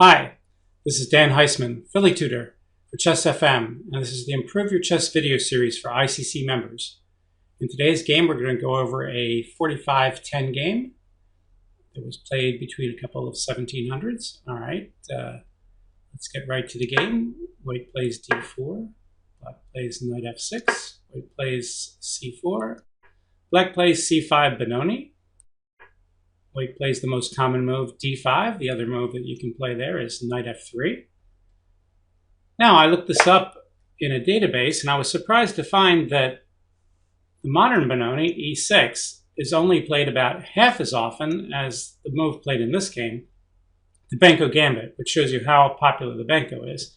Hi, this is Dan Heisman, Philly tutor for Chess FM, and this is the Improve Your Chess video series for ICC members. In today's game, we're going to go over a 45-10 game that was played between a couple of 1700s. All right, let's get right to the game. White plays d4, black plays knight f6, white plays c4, black plays c5 Benoni. White plays the most common move, d5. The other move that you can play there is knight f3. Now, I looked this up in a database, and I was surprised to find that the modern Benoni, e6, is only played about half as often as the move played in this game, the Benko gambit, which shows you how popular the Benko is.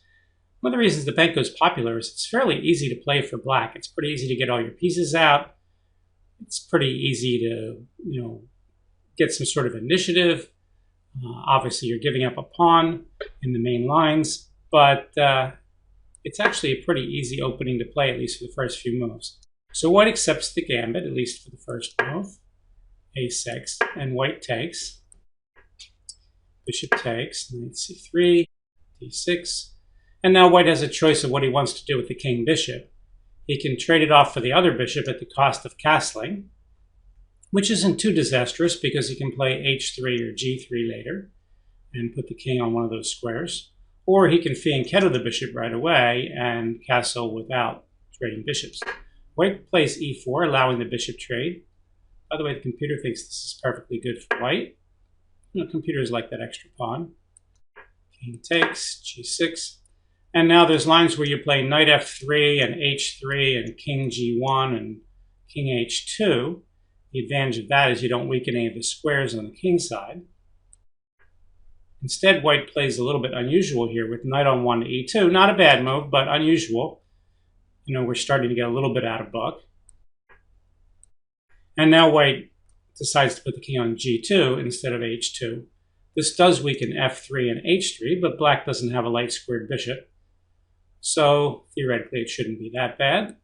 One of the reasons the Benko is popular is it's fairly easy to play for black. It's pretty easy to get all your pieces out. It's pretty easy to, get some sort of initiative. Obviously, you're giving up a pawn in the main lines, but it's actually a pretty easy opening to play, at least for the first few moves. So white accepts the gambit, at least for the first move, a6, and white takes. Bishop takes, knight c3, d6, and now white has a choice of what he wants to do with the king bishop. He can trade it off for the other bishop at the cost of castling, which isn't too disastrous because he can play h3 or g3 later and put the king on one of those squares. Or he can fianchetto the bishop right away and castle without trading bishops. White plays e4, allowing the bishop trade. By the way, the computer thinks this is perfectly good for white. Computers like that extra pawn. King takes, g6. And now there's lines where you play knight f3 and h3 and king g1 and king h2. The advantage of that is you don't weaken any of the squares on the king side. Instead, white plays a little bit unusual here with knight on 1 to e2. Not a bad move, but unusual. We're starting to get a little bit out of book. And now white decides to put the king on g2 instead of h2. This does weaken f3 and h3, but black doesn't have a light squared bishop. So theoretically, it shouldn't be that bad.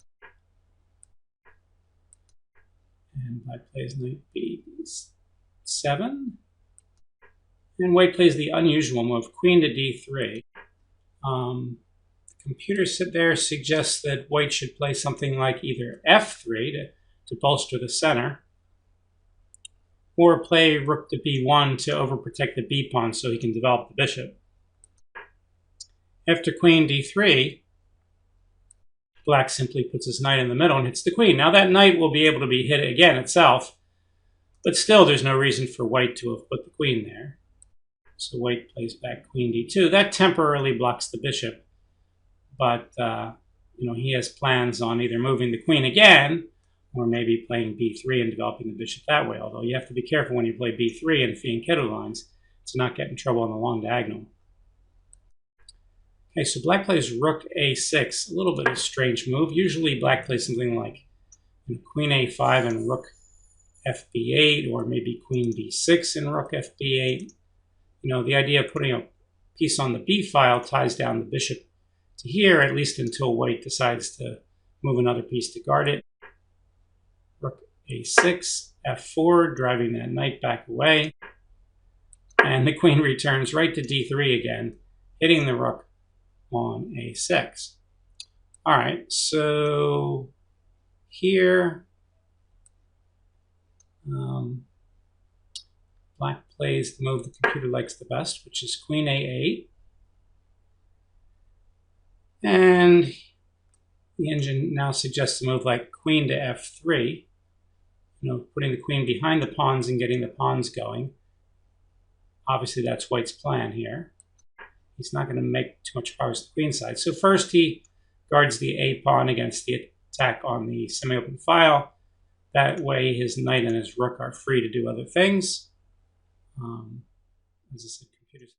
And black plays knight b7. And white plays the unusual move, queen to d3. The computer there suggests that white should play something like either f3 to bolster the center, or play rook to b1 to overprotect the b pawn so he can develop the bishop. After queen d3, black simply puts his knight in the middle and hits the queen. Now that knight will be able to be hit again itself, but still there's no reason for white to have put the queen there. So white plays back queen d2. That temporarily blocks the bishop, but he has plans on either moving the queen again or maybe playing b3 and developing the bishop that way, although you have to be careful when you play b3 and fianchetto lines to not get in trouble on the long diagonal. Okay, so black plays rook a6, a little bit of a strange move. Usually black plays something like queen a5 and rook fb8, or maybe queen b6 and rook fb8. The idea of putting a piece on the b file ties down the bishop to here, at least until white decides to move another piece to guard it. Rook a6, f4, driving that knight back away. And the queen returns right to d3 again, hitting the rook on a6. All right, so here black plays the move the computer likes the best, which is queen a8. And the engine now suggests a move like queen to f3, putting the queen behind the pawns and getting the pawns going. Obviously, that's white's plan here. He's not going to make too much progress to the queen side. So first he guards the a pawn against the attack on the semi-open file. That way his knight and his rook are free to do other things. As I said, computers